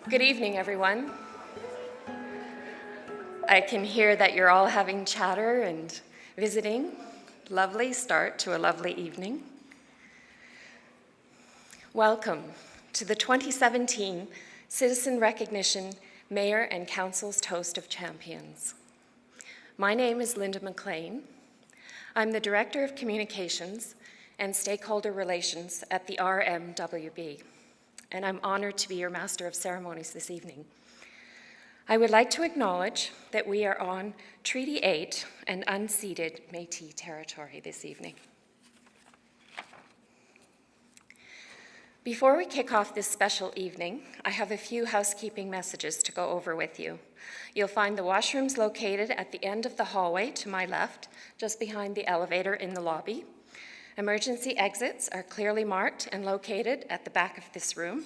Good evening, everyone. I can hear that you're all having chatter and visiting. Lovely start to a lovely evening. Welcome to the 2017 Citizen Recognition Mayor and Council's Toast of Champions. My name is Linda McLean. I'm the Director of Communications and Stakeholder Relations at the RMWB, and I'm honored to be your Master of Ceremonies this evening. I would like to acknowledge that we are on Treaty 8 and unceded Métis territory this evening. Before we kick off this special evening, I have a few housekeeping messages to go over with you. You'll find the washrooms located at the end of the hallway to my left, just behind the elevator in the lobby. Emergency exits are clearly marked and located at the back of this room.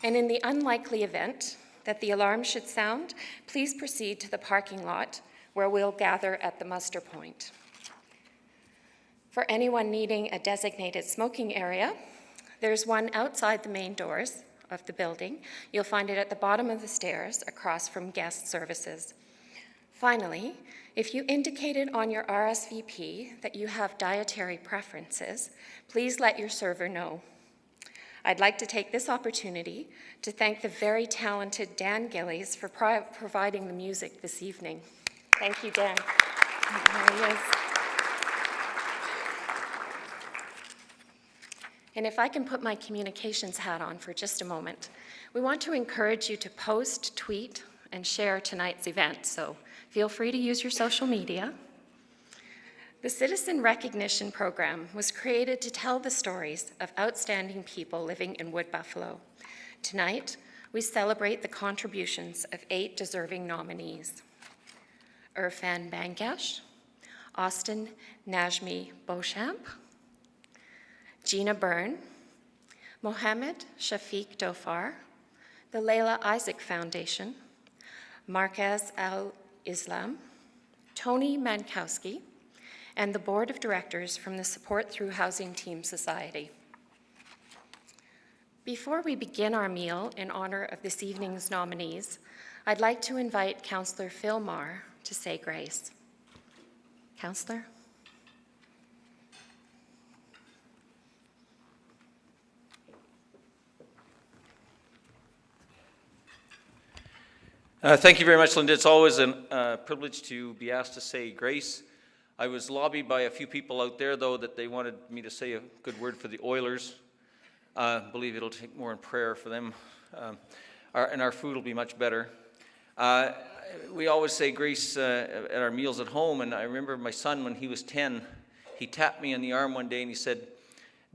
And in the unlikely event that the alarm should sound, please proceed to the parking lot where we'll gather at the muster point. For anyone needing a designated smoking area, there's one outside the main doors of the building. You'll find it at the bottom of the stairs across from guest services. Finally, if you indicated on your RSVP that you have dietary preferences, please let your server know. I'd like to take this opportunity to thank the very talented Dan Gillies for providing the music this evening. Thank you, Dan. There he is. And if I can put my communications hat on for just a moment, we want to encourage you to post, tweet, and share tonight's event, so feel free to use your social media. The Citizen Recognition Program was created to tell the stories of outstanding people living in Wood Buffalo. Tonight, we celebrate the contributions of 8 deserving nominees: Irfan Bangash, Austin Najmi Beauchamp, Gina Byrne, Mohammed Shafiq Dofar, the Layla Isaac Foundation, Marquez Al-Islam, Tony Mankowski, and the Board of Directors from the Support Through Housing Team Society. Before we begin our meal in honor of this evening's nominees, I'd like to invite Councillor Phil Marr to say grace. Councillor? Thank you very much, Linda. It's always a privilege to be asked to say grace. I was lobbied by a few people out there, though, that they wanted me to say a good word for the Oilers. I believe it'll take more in prayer for them, and our food will be much better. We always say grace at our meals at home, and I remember my son, when he was 10, he tapped me on the arm one day and he said,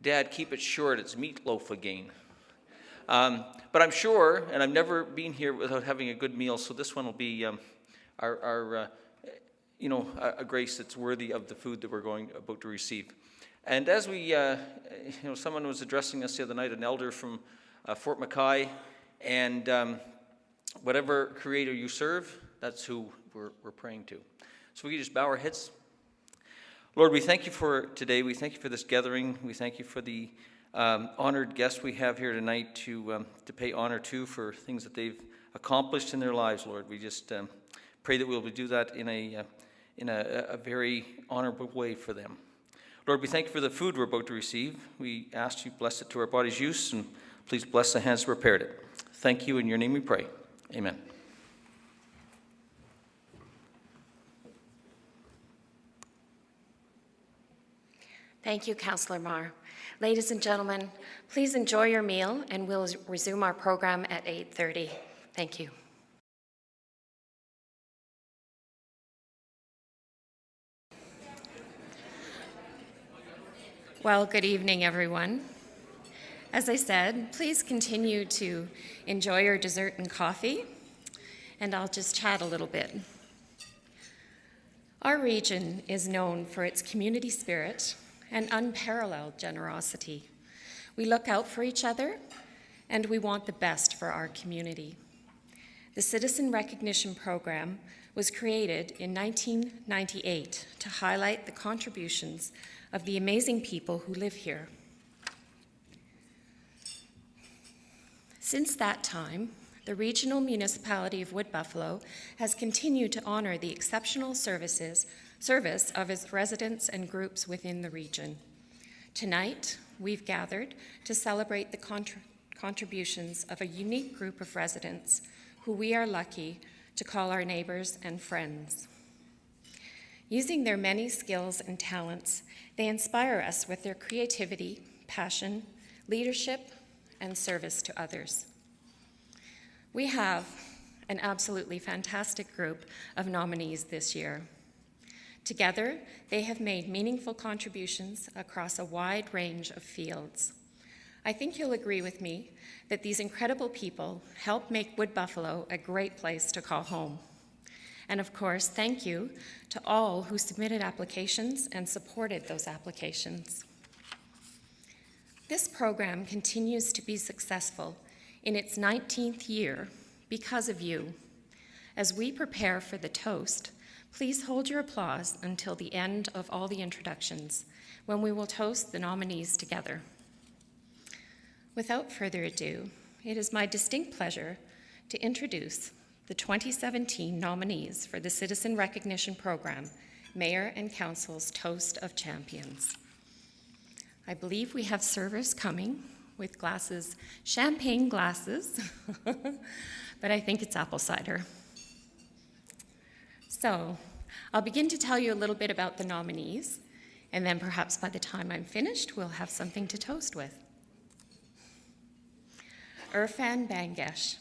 "Dad, keep it short, it's meatloaf again." But I'm sure, and I've never been here without having a good meal, so this one will be a grace that's worthy of the food that we're about to receive. And as we, someone was addressing us the other night, an elder from Fort McKay, and whatever Creator you serve, that's who we're praying to. So we can just bow our heads. Lord, we thank you for today. We thank you for this gathering. We thank you for the honored guests we have here tonight to pay honor to for things that they've accomplished in their lives, Lord. We just pray that we'll do that in a very honorable way for them. Lord, we thank you for the food we're about to receive. We ask you bless it to our body's use, and please bless the hands that prepared it. Thank you. In your name we pray. Amen. Thank you, Councillor Marr. Ladies and gentlemen, please enjoy your meal, and we'll resume our program at 8:30. Thank you. Well, good evening, everyone. As I said, please continue to enjoy your dessert and coffee, and I'll just chat a little bit. Our region is known for its community spirit and unparalleled generosity. We look out for each other, and we want the best for our community. The Citizen Recognition Program was created in 1998 to highlight the contributions of the amazing people who live here. Since that time, the Regional Municipality of Wood Buffalo has continued to honor the exceptional service of its residents and groups within the region. Tonight, we've gathered to celebrate the contributions of a unique group of residents who we are lucky to call our neighbors and friends. Using their many skills and talents, they inspire us with their creativity, passion, leadership, and service to others. We have an absolutely fantastic group of nominees this year. Together, they have made meaningful contributions across a wide range of fields. I think you'll agree with me that these incredible people help make Wood Buffalo a great place to call home. And of course, thank you to all who submitted applications and supported those applications. This program continues to be successful in its 19th year because of you. As we prepare for the toast, please hold your applause until the end of all the introductions, when we will toast the nominees together. Without further ado, it is my distinct pleasure to introduce the 2017 nominees for the Citizen Recognition Program, Mayor and Council's Toast of Champions. I believe we have servers coming with glasses, champagne glasses, but I think it's apple cider. So I'll begin to tell you a little bit about the nominees, and then perhaps by the time I'm finished, we'll have something to toast with. Irfan Bangesh.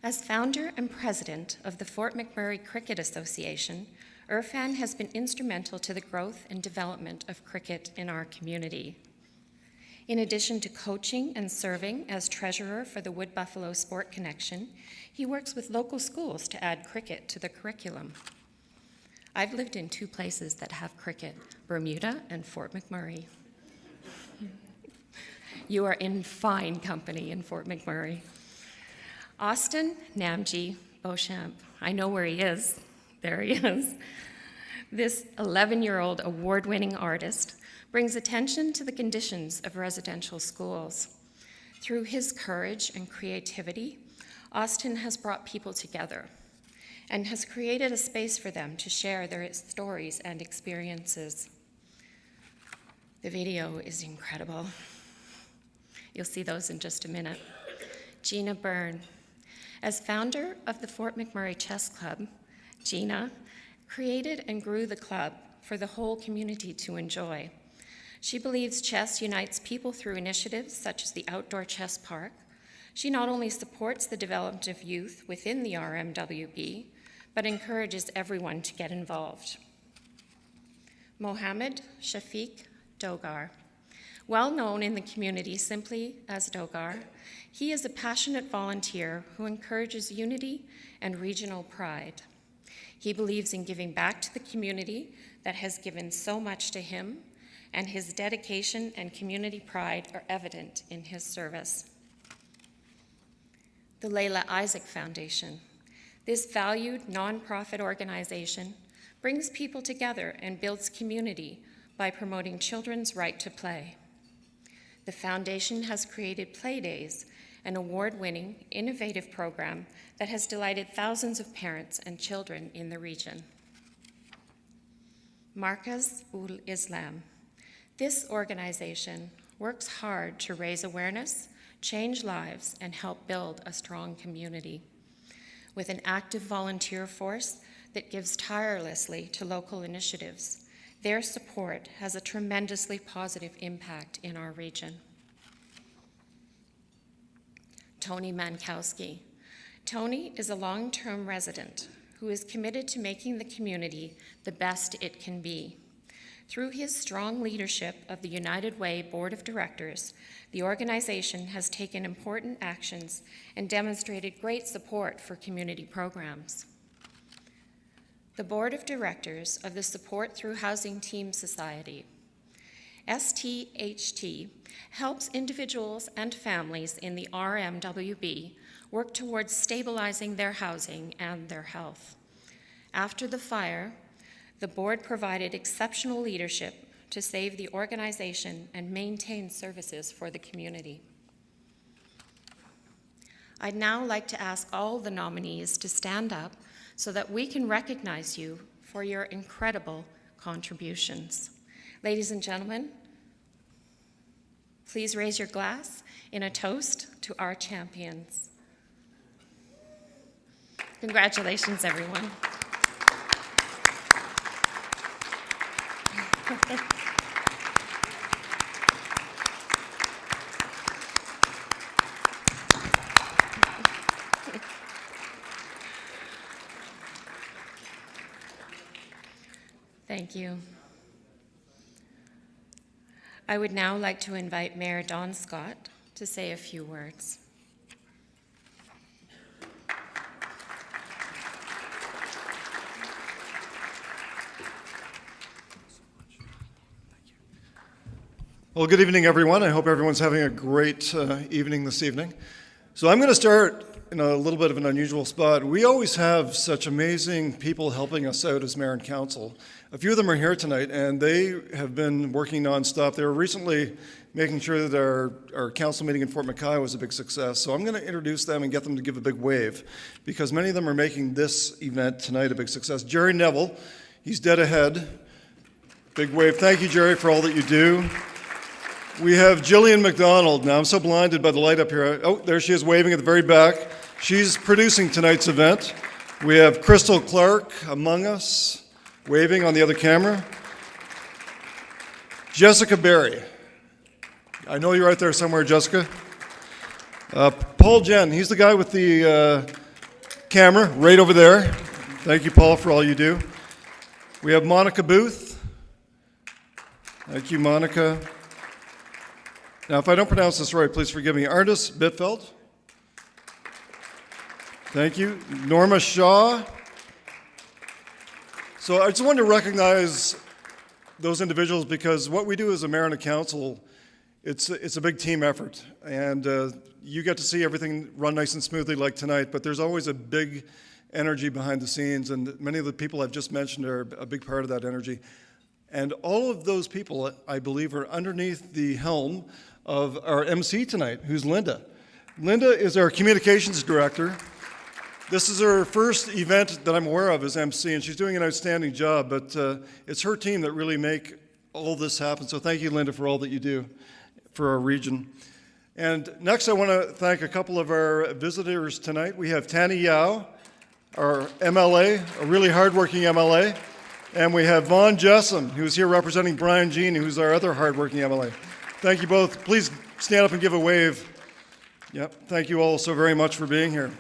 As founder and president of the Fort McMurray Cricket Association, Irfan has been instrumental to the growth and development of cricket in our community. In addition to coaching and serving as treasurer for the Wood Buffalo Sport Connection, he works with local schools to add cricket to the curriculum. I've lived in two places that have cricket, Bermuda and Fort McMurray. You are in fine company in Fort McMurray. Austin Namji Beauchamp. I know where he is. There he is. This 11-year-old award-winning artist brings attention to the conditions of residential schools. Through his courage and creativity, Austin has brought people together and has created a space for them to share their stories and experiences. The video is incredible. You'll see those in just a minute. Gina Byrne. As founder of the Fort McMurray Chess Club, Gina created and grew the club for the whole community to enjoy. She believes chess unites people through initiatives such as the Outdoor Chess Park. She not only supports the development of youth within the RMWB, but encourages everyone to get involved. Mohammed Shafiq Dogar. Well known in the community simply as Dogar, he is a passionate volunteer who encourages unity and regional pride. He believes in giving back to the community that has given so much to him, and his dedication and community pride are evident in his service. The Layla Isaac Foundation. This valued nonprofit organization brings people together and builds community by promoting children's right to play. The foundation has created Play Days, an award-winning, innovative program that has delighted thousands of parents and children in the region. Markaz ul Islam. This organization works hard to raise awareness, change lives, and help build a strong community. With an active volunteer force that gives tirelessly to local initiatives, their support has a tremendously positive impact in our region. Tony Mankowski. Tony is a long-term resident who is committed to making the community the best it can be. Through his strong leadership of the United Way Board of Directors, the organization has taken important actions and demonstrated great support for community programs. The Board of Directors of the Support Through Housing Team Society, STHT, helps individuals and families in the RMWB work towards stabilizing their housing and their health. After the fire, the board provided exceptional leadership to save the organization and maintain services for the community. I'd now like to ask all the nominees to stand up so that we can recognize you for your incredible contributions. Ladies and gentlemen, please raise your glass in a toast to our champions. Congratulations, everyone. Thank you. I would now like to invite Mayor Don Scott to say a few words. Well, good evening, everyone. I hope everyone's having a great evening this evening. So I'm going to start in a little bit of an unusual spot. We always have such amazing people helping us out as mayor and council. A few of them are here tonight, and they have been working nonstop. They were recently making sure that our council meeting in Fort McKay was a big success. So I'm going to introduce them and get them to give a big wave, because many of them are making this event tonight a big success. Jerry Neville, he's dead ahead. Big wave. Thank you, Jerry, for all that you do. We have Jillian McDonald. Now, I'm so blinded by the light up here. Oh, there she is waving at the very back. She's producing tonight's event. We have Crystal Clark among us, waving on the other camera. Jessica Berry. I know you're out there somewhere, Jessica. Paul Jen, he's the guy with the camera right over there. Thank you, Paul, for all you do. We have Monica Booth. Thank you, Monica. Now, if I don't pronounce this right, please forgive me. Artis Bitfeld. Thank you. Norma Shaw. So I just wanted to recognize those individuals, because what we do as a mayor and a council, it's a big team effort. And you get to see everything run nice and smoothly like tonight, but there's always a big energy behind the scenes, and many of the people I've just mentioned are a big part of that energy. And all of those people, I believe, are underneath the helm of our MC tonight, who's Linda. Linda is our communications director. This is her first event that I'm aware of as MC, and she's doing an outstanding job, but it's her team that really make all this happen. So thank you, Linda, for all that you do for our region. And next, I want to thank a couple of our visitors tonight. We have Tanny Yao, our MLA, a really hardworking MLA. And we have Vaughn Jessam, who's here representing Brian Jean, who's our other hardworking MLA. Thank you both. Please stand up and give a wave. Yep, thank you all so very much for being here.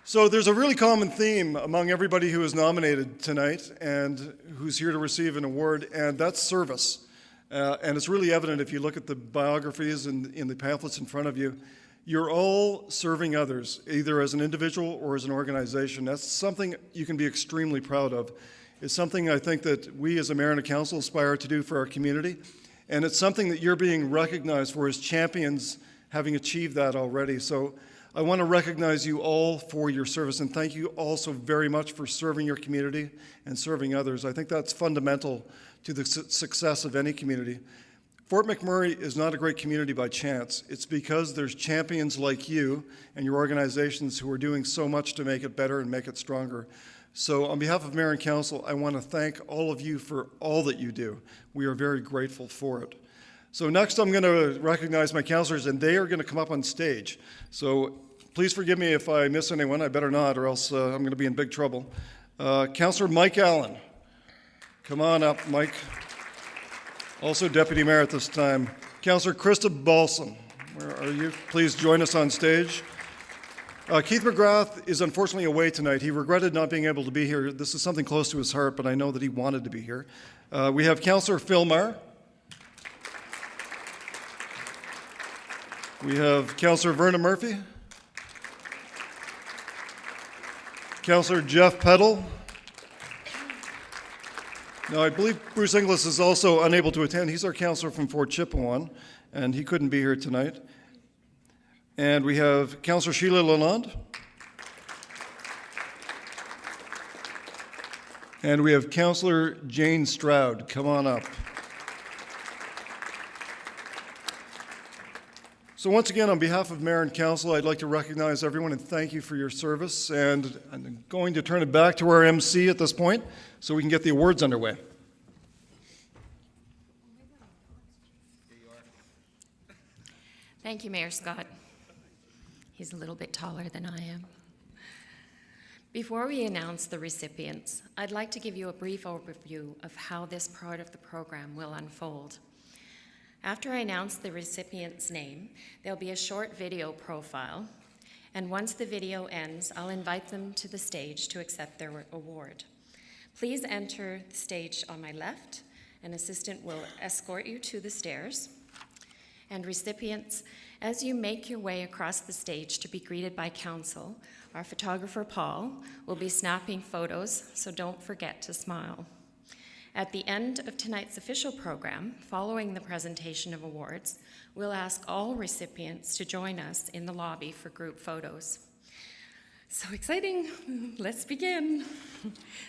So there's a really common theme among everybody who is nominated tonight and who's here to receive an award, and that's service. And it's really evident if you look at the biographies and in the pamphlets in front of you. You're all serving others, either as an individual or as an organization. That's something you can be extremely proud of. It's something I think that we as a mayor and a council aspire to do for our community. And it's something that you're being recognized for as champions, having achieved that already. So I want to recognize you all for your service, and thank you also very much for serving your community and serving others. I think that's fundamental to the success of any community. Fort McMurray is not a great community by chance. It's because there's champions like you and your organizations who are doing so much to make it better and make it stronger. So on behalf of Mayor and Council, I want to thank all of you for all that you do. We are very grateful for it. So next I'm going to recognize my councilors, and they are going to come up on stage. So please forgive me if I miss anyone. I better not, or else I'm going to be in big trouble. Councilor Mike Allen. Come on up, Mike. Also Deputy Mayor at this time. Councillor Krista Balsam, where are you? Please join us on stage. Keith McGrath is unfortunately away tonight. He regretted not being able to be here. This is something close to his heart, but I know that he wanted to be here. We have Councillor Phil Marr. We have Councillor Verna Murphy. Councillor Jeff Peddle. Now, I believe Bruce Inglis is also unable to attend. He's our councillor from Fort Chipewyan, and he couldn't be here tonight. And we have Councillor Sheila Lalonde. And we have Councillor Jane Stroud. Come on up. So once again, on behalf of Mayor and Council, I'd like to recognize everyone and thank you for your service. And I'm going to turn it back to our MC at this point so we can get the awards underway. Thank you, Mayor Scott. He's a little bit taller than I am. Before we announce the recipients, I'd like to give you a brief overview of how this part of the program will unfold. After I announce the recipient's name, there'll be a short video profile, and once the video ends, I'll invite them to the stage to accept their award. Please enter the stage on my left. An assistant will escort you to the stairs. And recipients, as you make your way across the stage to be greeted by council, our photographer Paul will be snapping photos, so don't forget to smile. At the end of tonight's official program, following the presentation of awards, we'll ask all recipients to join us in the lobby for group photos. So exciting, let's begin.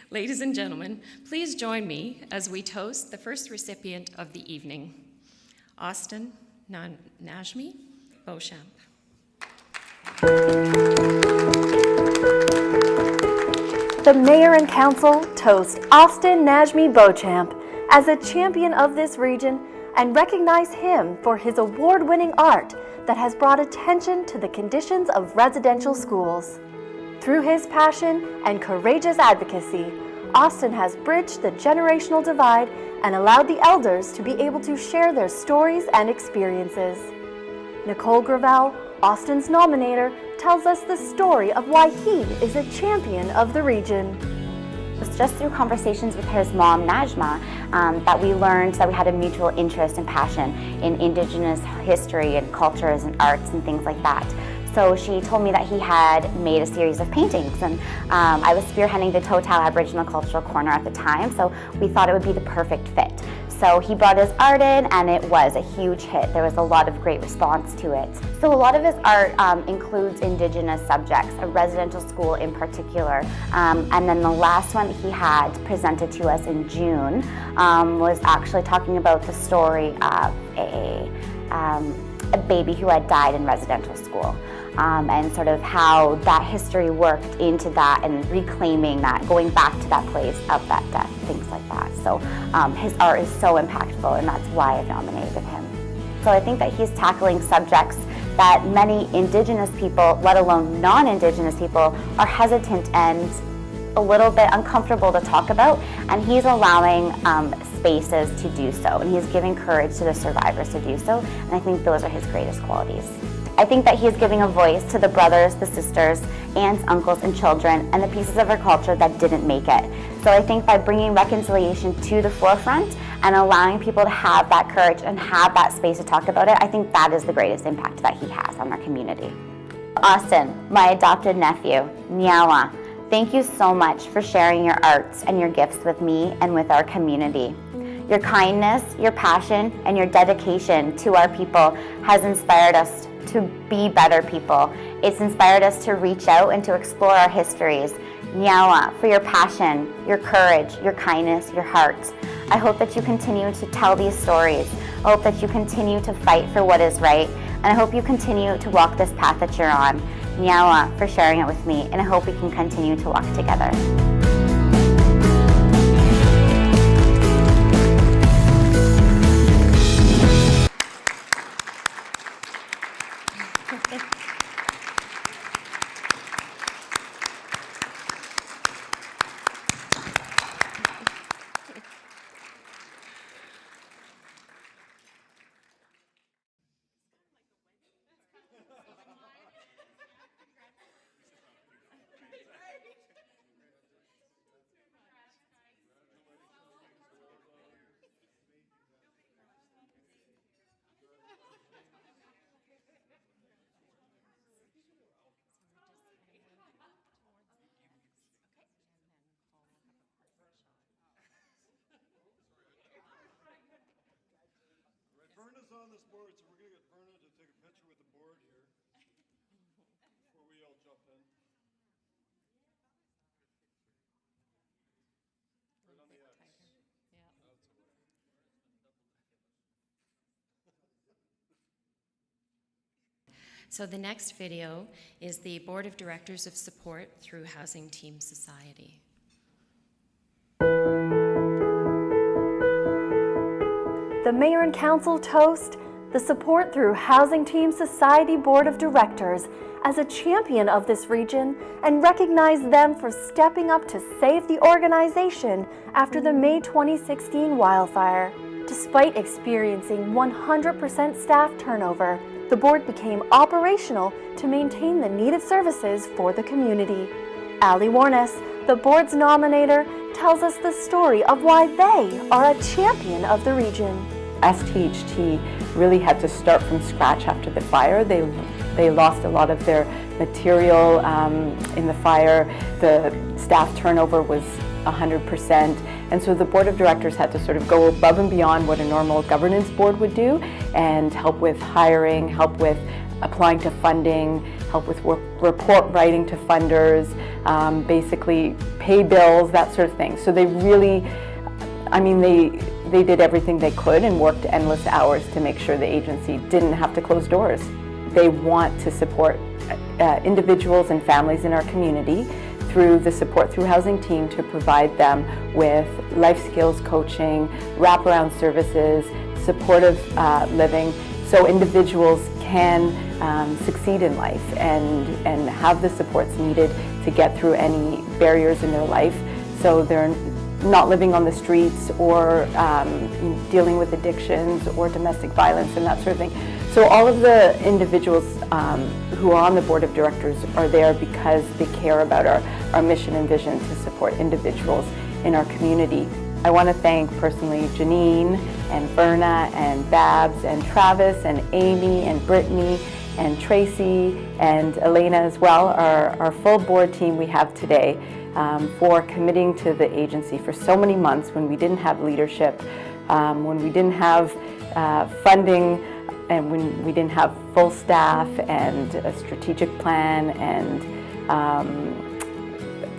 Ladies and gentlemen, please join me as we toast the first recipient of the evening, Austin Najmi Beauchamp. The Mayor and Council toast Austin Najmi Beauchamp as a champion of this region and recognize him for his award-winning art that has brought attention to the conditions of residential schools. Through his passion and courageous advocacy, Austin has bridged the generational divide and allowed the elders to be able to share their stories and experiences. Nicole Gravel, Austin's nominator, tells us the story of why he is a champion of the region. It was just through conversations with his mom, Najma, that we learned that we had a mutual interest and passion in Indigenous history and cultures and arts and things like that. So she told me that he had made a series of paintings, and I was spearheading the Total Aboriginal Cultural Corner at the time, so we thought it would be the perfect fit. So he brought his art in, and it was a huge hit. There was a lot of great response to it. So a lot of his art includes Indigenous subjects, a residential school in particular. And then the last one that he had presented to us in June was actually talking about the story of a baby who had died in residential school. And sort of how that history worked into that and reclaiming that, going back to that place of that death, things like that. So his art is so impactful, and that's why I've nominated him. So I think that he's tackling subjects that many Indigenous people, let alone non-Indigenous people, are hesitant and a little bit uncomfortable to talk about, and he's allowing spaces to do so, and he's giving courage to the survivors to do so, and I think those are his greatest qualities. I think that he is giving a voice to the brothers, the sisters, aunts, uncles, and children, and the pieces of our culture that didn't make it. So I think by bringing reconciliation to the forefront and allowing people to have that courage and have that space to talk about it, I think that is the greatest impact that he has on our community. Austin, my adopted nephew, Nyawa, thank you so much for sharing your arts and your gifts with me and with our community. Your kindness, your passion, and your dedication to our people has inspired us to be better people. It's inspired us to reach out and to explore our histories. Nyawa, for your passion, your courage, your kindness, your heart. I hope that you continue to tell these stories. I hope that you continue to fight for what is right. And I hope you continue to walk this path that you're on. Nyawa, for sharing it with me. And I hope we can continue to walk together. Verna's on this board, so we're going to get Verna to take a picture with the board here before we all jump in. Right on the X. So the next video is the Board of Directors of Support through Housing Team Society. The Mayor and Council toast the Support Through Housing Team Society Board of Directors as a champion of this region and recognize them for stepping up to save the organization after the May 2016 wildfire. Despite experiencing 100% staff turnover, the board became operational to maintain the needed services for the community. Ali Warnes, the board's nominator, tells us the story of why they are a champion of the region. STHT really had to start from scratch after the fire. They lost a lot of their material in the fire. The staff turnover was 100%. And so the board of directors had to sort of go above and beyond what a normal governance board would do and help with hiring, help with applying to funding, help with report writing to funders, basically pay bills, that sort of thing. So they really, they did everything they could and worked endless hours to make sure the agency didn't have to close doors. They want to support individuals and families in our community through the Support Through Housing team to provide them with life skills coaching, wraparound services, supportive living, so individuals can succeed in life and have the supports needed to get through any barriers in their life, so they're not living on the streets or dealing with addictions or domestic violence and that sort of thing. So all of the individuals who are on the board of directors are there because they care about our mission and vision to support individuals in our community. I want to thank personally Janine and Verna and Babs and Travis and Amy and Brittany and Tracy and Elena as well, our full board team we have today, for committing to the agency for so many months when we didn't have leadership, when we didn't have funding, and when we didn't have full staff and a strategic plan and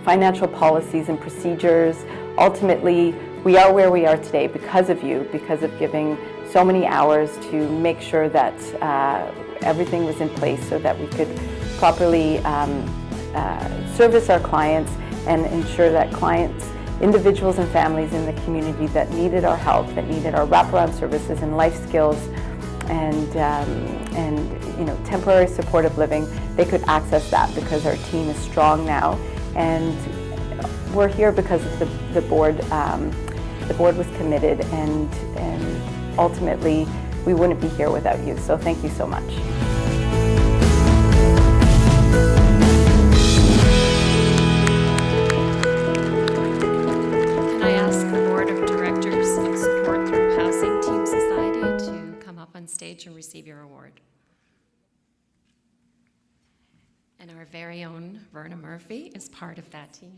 financial policies and procedures. Ultimately, we are where we are today because of you, because of giving so many hours to make sure that everything was in place so that we could properly service our clients and ensure that clients, individuals and families in the community that needed our help, that needed our wraparound services and life skills and temporary supportive living, they could access that because our team is strong now. And we're here because of the board. The board was committed, and ultimately we wouldn't be here without you. So thank you so much. Can I ask the Board of Directors of Support Through Housing Team Society to come up on stage and receive your award? And our very own Verna Murphy is part of that team.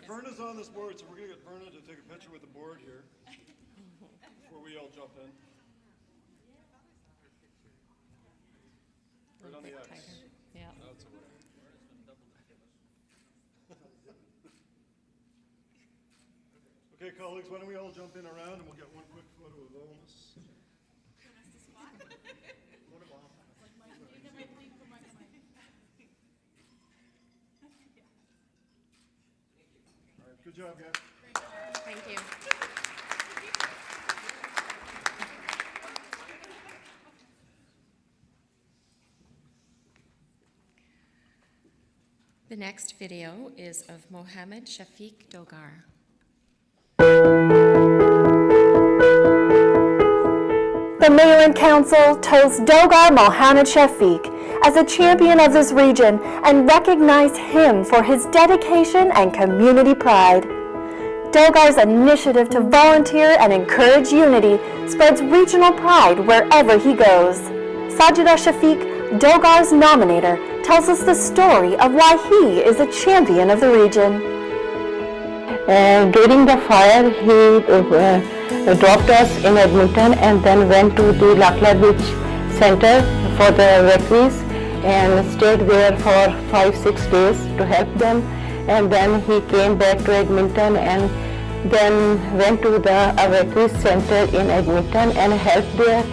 Verna's on this board, so we're going to get Verna to take a picture with the board here before we all jump in. Right on the X. Yeah. Okay, colleagues, why don't we all jump in around and we'll get one quick photo of all of us. All right, good job, guys. Thank you. The next video is of Mohammed Shafiq Dogar. The Mayor and Council toast Dogar Mohammed Shafiq as a champion of this region and recognize him for his dedication and community pride. Dogar's initiative to volunteer and encourage unity spreads regional pride wherever he goes. Sajida Shafiq, Dogar's nominator, tells us the story of why he is a champion of the region. During the fire, he dropped us in Edmonton and then went to the Lakla Beach Center for the evacuees and stayed there for 5-6 days to help them. And then he came back to Edmonton and then went to the evacuees center in Edmonton and helped there.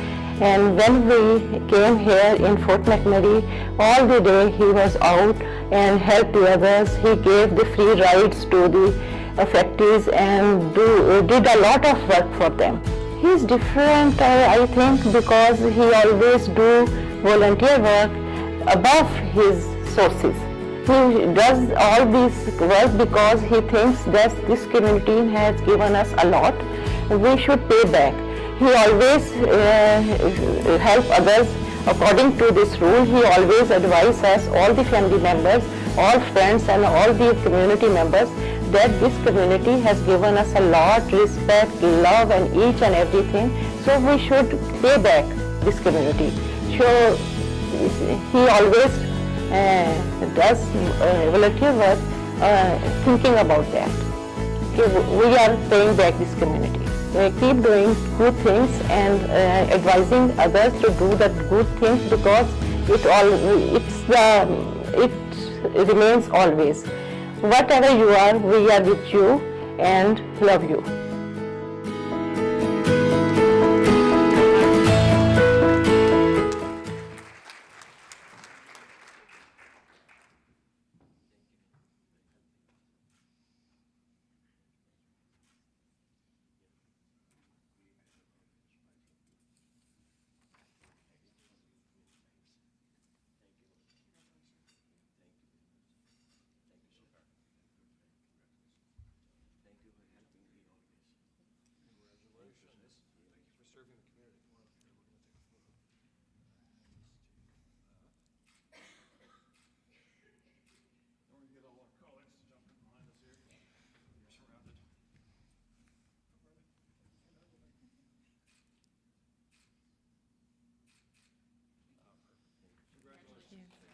And when we came here in Fort McMurray, all the day he was out and helped the others. He gave the free rides to the affectees and did a lot of work for them. He's different, I think, because he always do volunteer work above his sources. He does all this work because he thinks that this community has given us a lot. We should pay back. He always help others according to this rule. He always advises us, all the family members, all friends and all the community members, that this community has given us a lot, respect, love and each and everything. So we should pay back this community. So he always does volunteer work thinking about that. We are paying back this community. Keep doing good things and advising others to do the good things because it remains always. Whatever you are, we are with you and love you.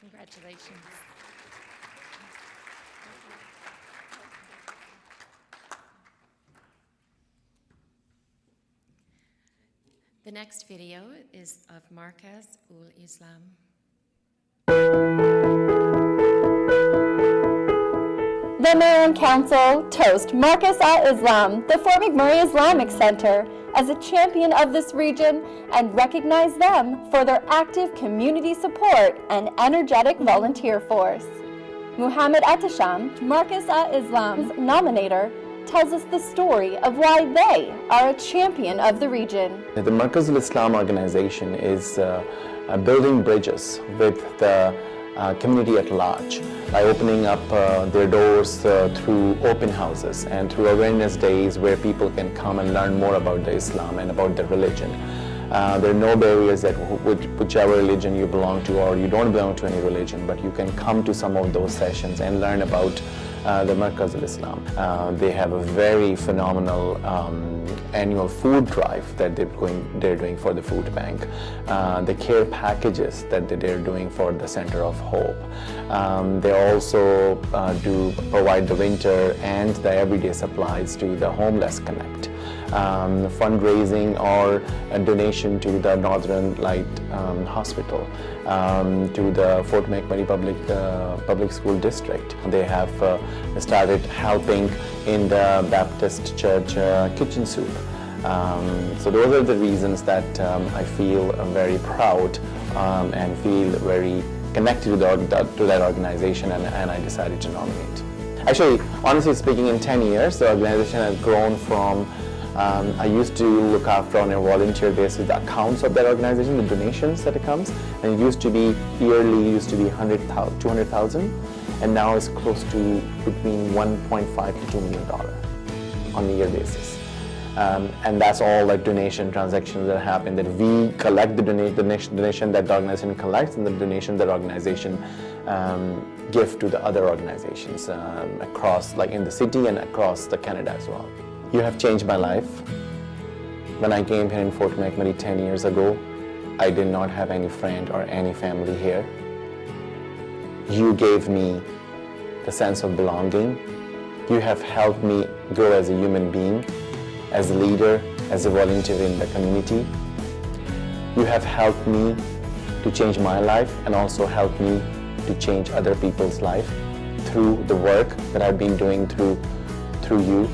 Congratulations. The next video is of Markaz ul Islam. The Mayor and Council toast Markaz al-Islam, the Fort McMurray Islamic Center, as a champion of this region and recognize them for their active community support and energetic volunteer force. Muhammad Atasham, Markaz al-Islam's nominator, tells us the story of why they are a champion of the region. The Markaz al-Islam organization is building bridges with the community at large by opening up their doors through open houses and through awareness days where people can come and learn more about the Islam and about the religion. There are no barriers that whichever religion you belong to or you don't belong to any religion, but you can come to some of those sessions and learn about the Markaz al-Islam. They have a very phenomenal annual food drive that they're doing for the food bank. The care packages that they're doing for the Center of Hope. They also do provide the winter and the everyday supplies to the Homeless Connect. Fundraising or a donation to the Northern Light Hospital, to the Fort McMurray Public School District. They have started helping in the Baptist Church kitchen soup. So those are the reasons that I feel very proud and feel very connected to that organization, and I decided to nominate. Actually, honestly speaking, in 10 years, the organization has grown from I used to look after on a volunteer basis the accounts of that organization, the donations that it comes, and it used to be yearly, used to be 200,000, and now it's close to between $1.5 to $2 million on a year basis. And that's all like donation transactions that happen, that we collect the donation that the organization collects and the donation that the organization give to the other organizations across, like in the city and across the Canada as well. You have changed my life. When I came here in Fort McMurray 10 years ago, I did not have any friend or any family here. You gave me the sense of belonging. You have helped me grow as a human being, as a leader, as a volunteer in the community. You have helped me to change my life and also helped me to change other people's life through the work that I've been doing through you.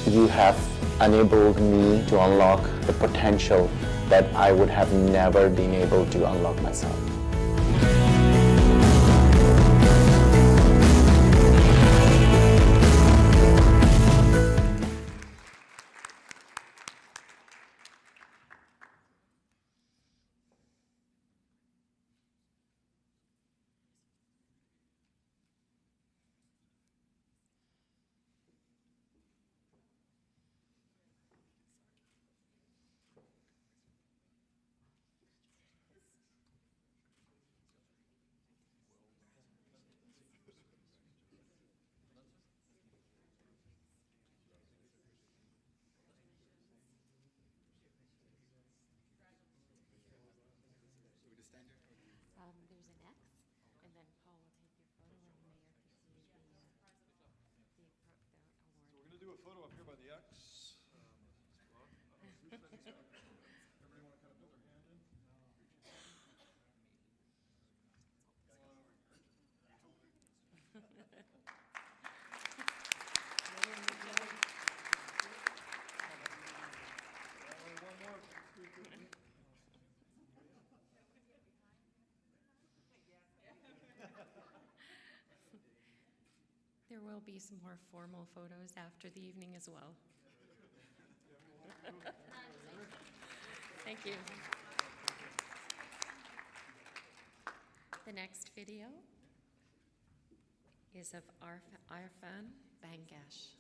You have enabled me to unlock the potential that I would have never been able to unlock myself. There's an X, and then Paul will take your photo, and the mayor can see the award. So we're going to do a photo up here by the X. Everybody want to kind of put their hand in? There will be some more formal photos after the evening as well. Thank you. The next video is of Irfan Bangash.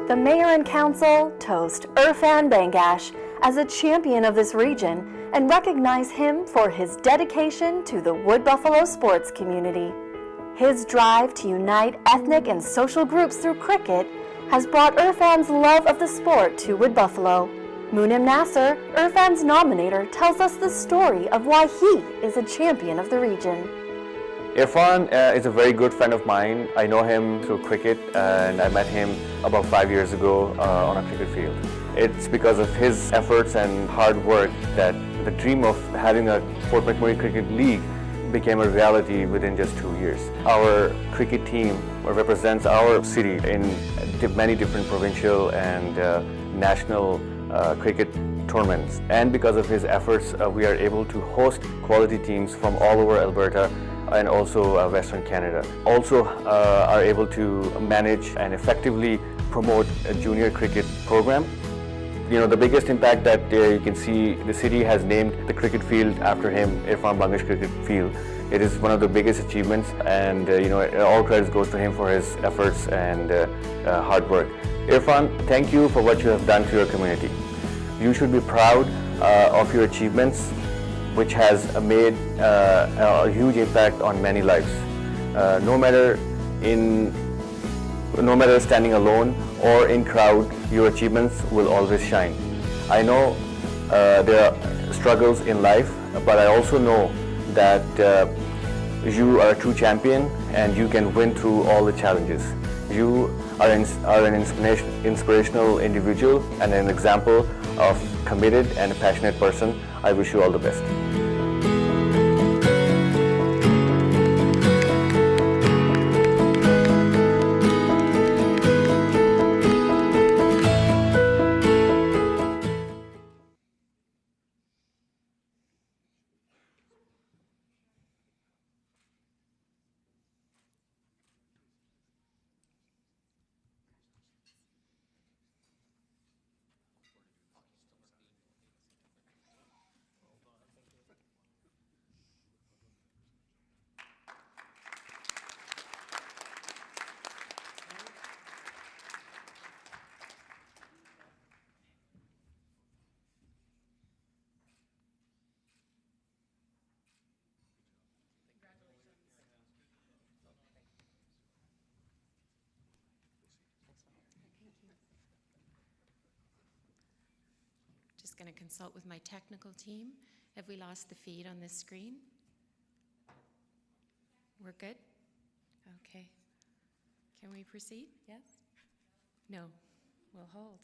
The mayor and council toast Irfan Bangash as a champion of this region and recognize him for his dedication to the Wood Buffalo sports community. His drive to unite ethnic and social groups through cricket has brought Irfan's love of the sport to Wood Buffalo. Munim Nasser, Irfan's nominator, tells us the story of why he is a champion of the region. Irfan is a very good friend of mine. I know him through cricket and I met him about 5 years ago on a cricket field. It's because of his efforts and hard work that the dream of having a Fort McMurray Cricket League became a reality within just 2 years. Our cricket team represents our city in many different provincial and national cricket tournaments. And because of his efforts, we are able to host quality teams from all over Alberta and also Western Canada. Also are able to manage and effectively promote a junior cricket program. You know, the biggest impact that you can see, the city has named the cricket field after him, Irfan Bangash Cricket Field. It is one of the biggest achievements, and you know, all credits goes to him for his efforts and hard work. Irfan, thank you for what you have done to your community. You should be proud of your achievements, which has made a huge impact on many lives. No matter standing alone or in crowd, your achievements will always shine. I know there are struggles in life, but I also know that you are a true champion and you can win through all the challenges. You are an inspirational individual and an example of committed and a passionate person. I wish you all the best. just going to consult with my technical team. Have we lost the feed on this screen? We're good? Okay. Can we proceed? Yes? No. We'll hold.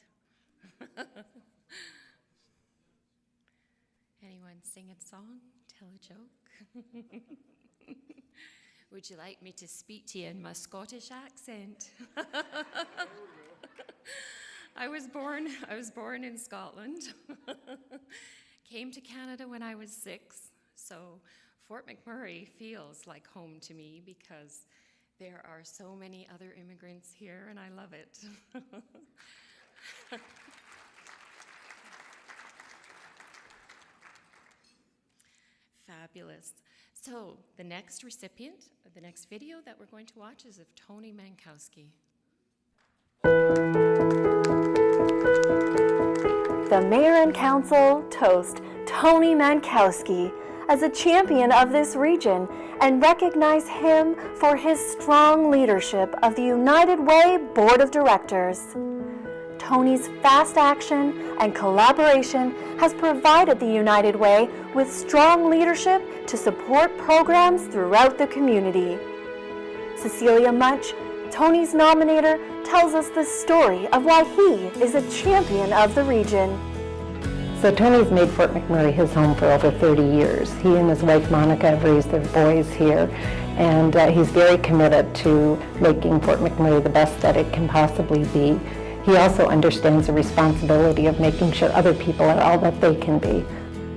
Anyone sing a song? Tell a joke? Would you like me to speak to you in my Scottish accent? I was born in Scotland. Came to Canada when I was 6, so Fort McMurray feels like home to me because there are so many other immigrants here and I love it. Fabulous. So the next recipient, the next video that we're going to watch is of Tony Mankowski. The Mayor and Council toast Tony Mankowski as a champion of this region and recognize him for his strong leadership of the United Way Board of Directors. Tony's fast action and collaboration has provided the United Way with strong leadership to support programs throughout the community. Cecilia Much, Tony's nominator, tells us the story of why he is a champion of the region. So Tony's made Fort McMurray his home for over 30 years. He and his wife Monica have raised their boys here, and he's very committed to making Fort McMurray the best that it can possibly be. He also understands the responsibility of making sure other people are all that they can be.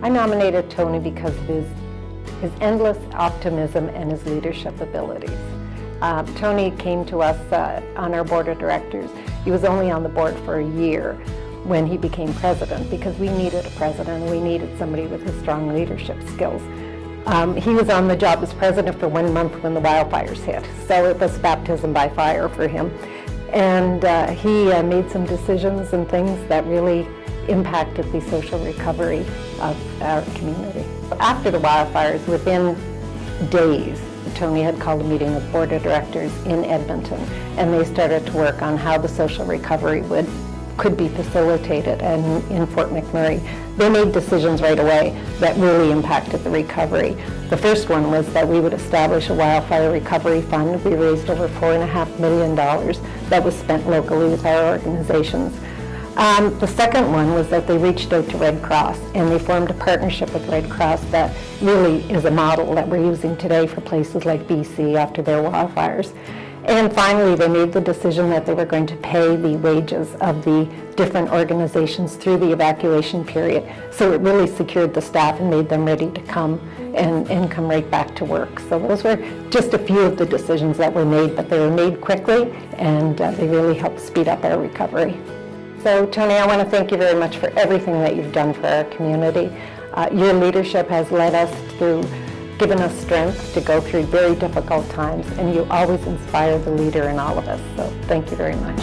I nominated Tony because of his endless optimism and his leadership abilities. Tony came to us on our board of directors. He was only on the board for a year when he became president because we needed a president and we needed somebody with his strong leadership skills. He was on the job as president for 1 month when the wildfires hit, so it was baptism by fire for him. And he made some decisions and things that really impacted the social recovery of our community. After the wildfires, within days, Tony had called a meeting of board of directors in Edmonton, and they started to work on how the social recovery could be facilitated in Fort McMurray. They made decisions right away that really impacted the recovery. The first one was that we would establish a wildfire recovery fund. We raised over $4.5 million that was spent locally with our organizations. The second one was that they reached out to Red Cross and they formed a partnership with Red Cross that really is a model that we're using today for places like BC after their wildfires. And finally, they made the decision that they were going to pay the wages of the different organizations through the evacuation period. So it really secured the staff and made them ready to come and come right back to work. So those were just a few of the decisions that were made, but they were made quickly and they really helped speed up our recovery. So Tony, I want to thank you very much for everything that you've done for our community. Your leadership has led us through, given us strength to go through very difficult times, and you always inspire the leader in all of us. So thank you very much.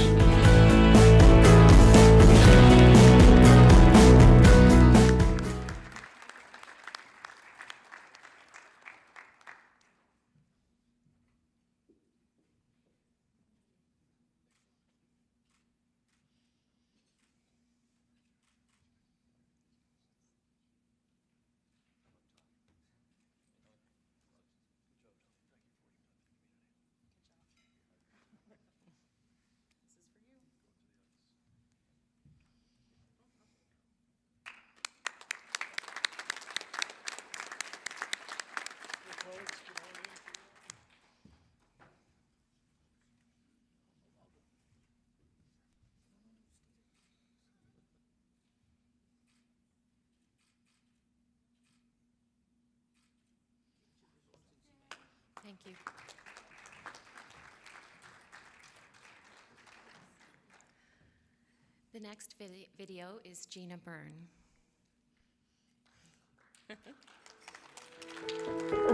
Thank you. The next video is Gina Byrne.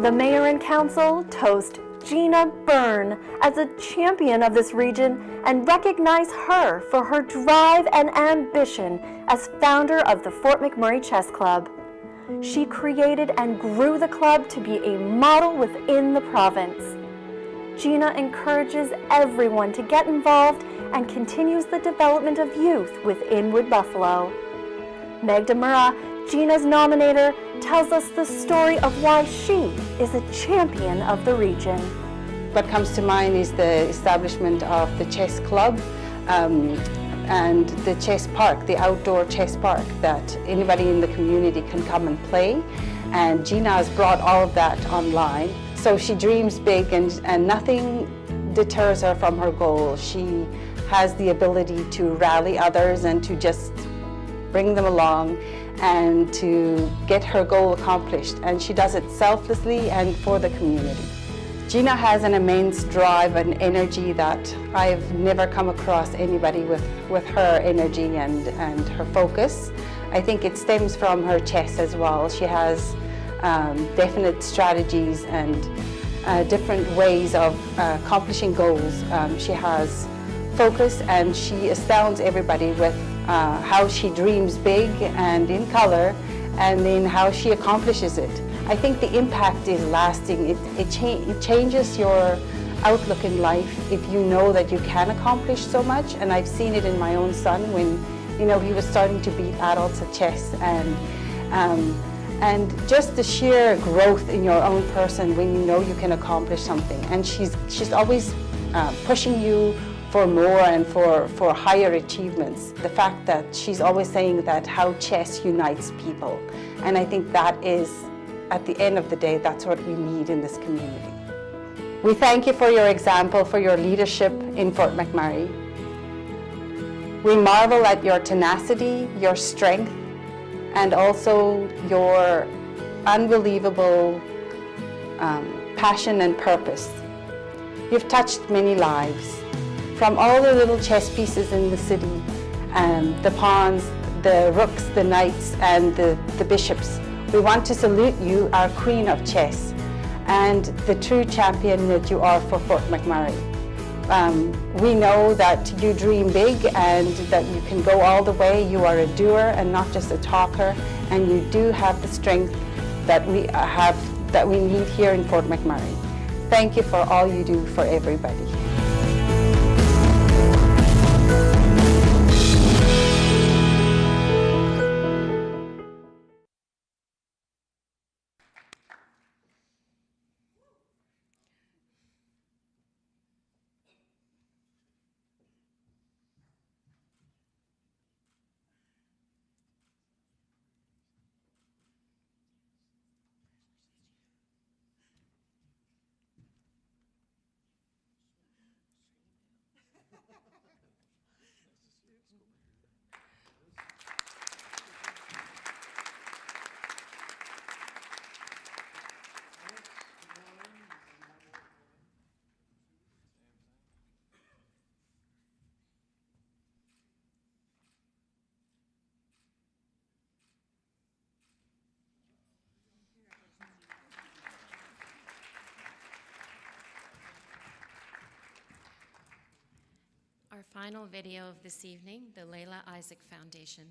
The Mayor and Council toast Gina Byrne as a champion of this region and recognize her for her drive and ambition as founder of the Fort McMurray Chess Club. She created and grew the club to be a model within the province. Gina encourages everyone to get involved and continues the development of youth within Wood Buffalo. Magda Mura, Gina's nominator, tells us the story of why she is a champion of the region. What comes to mind is the establishment of the chess club and the chess park, the outdoor chess park that anybody in the community can come and play. And Gina has brought all of that online. So she dreams big and nothing deters her from her goal. She has the ability to rally others and to just bring them along and to get her goal accomplished. And she does it selflessly and for the community. Gina has an immense drive and energy that I've never come across anybody with her energy and her focus. I think it stems from her chess as well. She has definite strategies and different ways of accomplishing goals. She has focus and she astounds everybody with how she dreams big and in color, and then how she accomplishes it. I think the impact is lasting. It changes your outlook in life if you know that you can accomplish so much. And I've seen it in my own son when, he was starting to beat adults at chess, and just the sheer growth in your own person when you know you can accomplish something. And she's always pushing you for more and for higher achievements. The fact that she's always saying that how chess unites people. And I think that is, at the end of the day, that's what we need in this community. We thank you for your example, for your leadership in Fort McMurray. We marvel at your tenacity, your strength, and also your unbelievable passion and purpose. You've touched many lives. From all the little chess pieces in the city, the pawns, the rooks, the knights, and the bishops, we want to salute you, our queen of chess, and the true champion that you are for Fort McMurray. We know that you dream big and that you can go all the way. You are a doer and not just a talker, and you do have the strength that we need here in Fort McMurray. Thank you for all you do for everybody. Our final video of this evening, the Layla Isaac Foundation.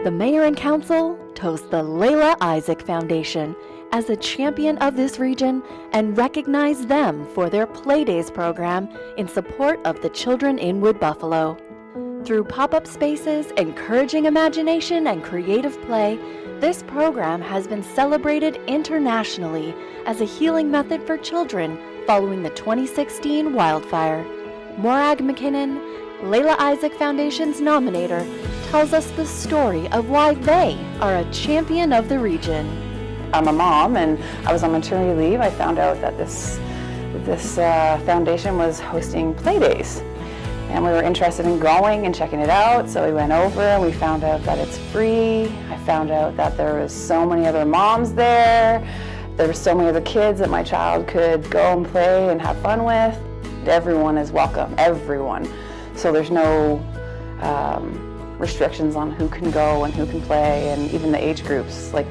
The Mayor and Council toast the Layla Isaac Foundation as a champion of this region and recognize them for their Playdays program in support of the children in Wood Buffalo. Through pop-up spaces, encouraging imagination and creative play, this program has been celebrated internationally as a healing method for children following the 2016 wildfire. Morag McKinnon, Layla Isaac Foundation's nominator, tells us the story of why they are a champion of the region. I'm a mom and I was on maternity leave. I found out that this foundation was hosting Playdays. And we were interested in going and checking it out, so we went over and we found out that it's free. I found out that there was so many other moms there. There were so many other kids that my child could go and play and have fun with. Everyone is welcome, everyone. So there's no restrictions on who can go and who can play, and even the age groups, like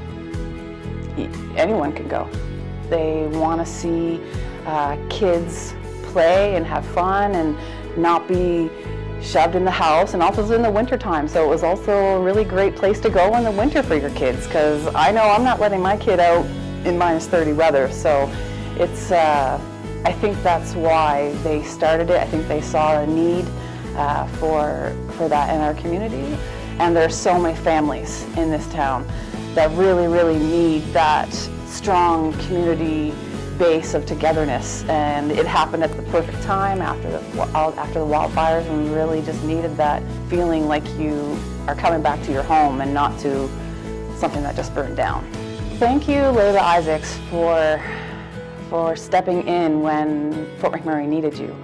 anyone can go. They want to see kids play and have fun and not be shoved in the house, and also in the winter time. So it was also a really great place to go in the winter for your kids, because I know I'm not letting my kid out in -30 weather. So it's, I think that's why they started it. I think they saw a need for that in our community. And there's so many families in this town that really, really need that strong community base of togetherness. And it happened at the perfect time after the wildfires, and we really just needed that feeling like you are coming back to your home and not to something that just burned down. Thank you, Layla Isaacs, for stepping in when Fort McMurray needed you.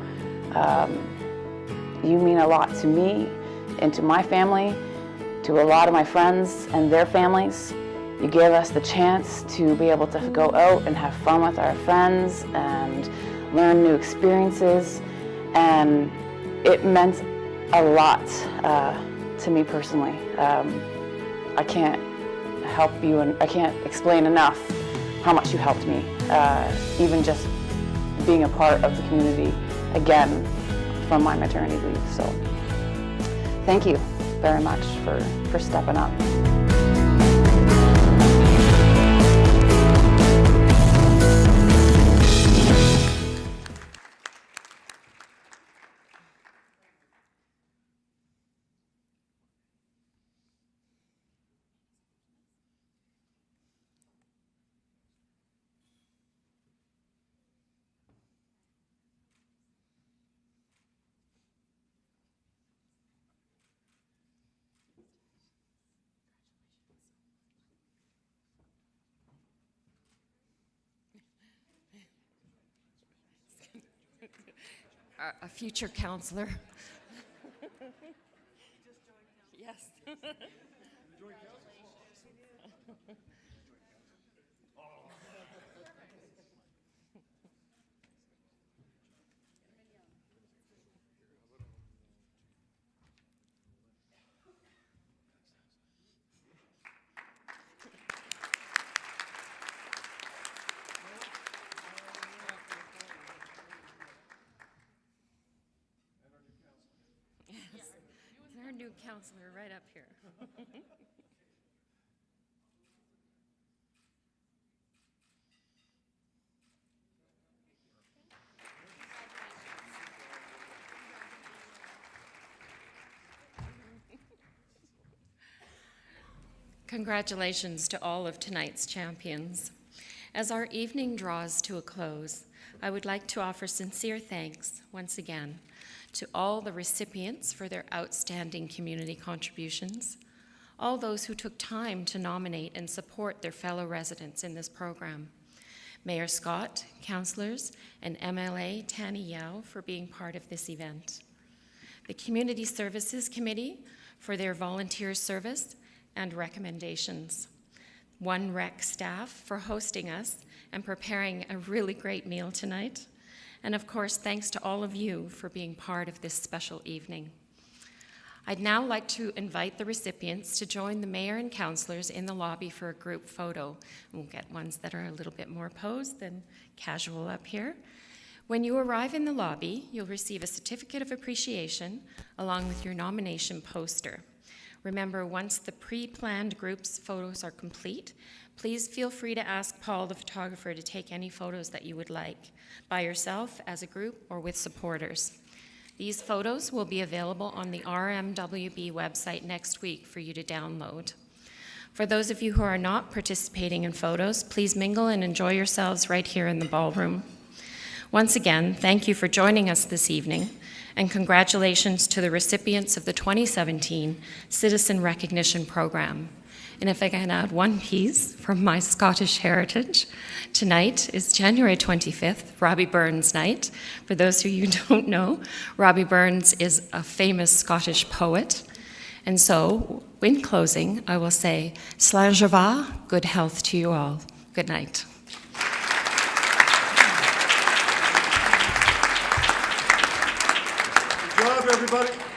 You mean a lot to me and to my family, to a lot of my friends and their families. You gave us the chance to be able to go out and have fun with our friends and learn new experiences, and it meant a lot to me personally. I can't help you, and I can't explain enough how much you helped me, even just being a part of the community again from my maternity leave. So thank you very much for stepping up. A future counselor. Yes. Our new counselor right up here. Congratulations to all of tonight's champions. As our evening draws to a close, I would like to offer sincere thanks once again to all the recipients for their outstanding community contributions, all those who took time to nominate and support their fellow residents in this program, Mayor Scott, councillors, and MLA Tanny Yao for being part of this event, the Community Services Committee for their volunteer service and recommendations, One Rec staff for hosting us and preparing a really great meal tonight, and of course, thanks to all of you for being part of this special evening. I'd now like to invite the recipients to join the mayor and councillors in the lobby for a group photo. We'll get ones that are a little bit more posed than casual up here. When you arrive in the lobby, you'll receive a certificate of appreciation along with your nomination poster. Remember, once the pre-planned group's photos are complete, please feel free to ask Paul, the photographer, to take any photos that you would like, by yourself, as a group, or with supporters. These photos will be available on the RMWB website next week for you to download. For those of you who are not participating in photos, please mingle and enjoy yourselves right here in the ballroom. Once again, thank you for joining us this evening, and congratulations to the recipients of the 2017 Citizen Recognition Program. And if I can add one piece from my Scottish heritage, tonight is January 25th, Robbie Burns night. For those of you who don't know, Robbie Burns is a famous Scottish poet. And so, in closing, I will say, Slán Java, good health to you all. Good night. Good job, everybody.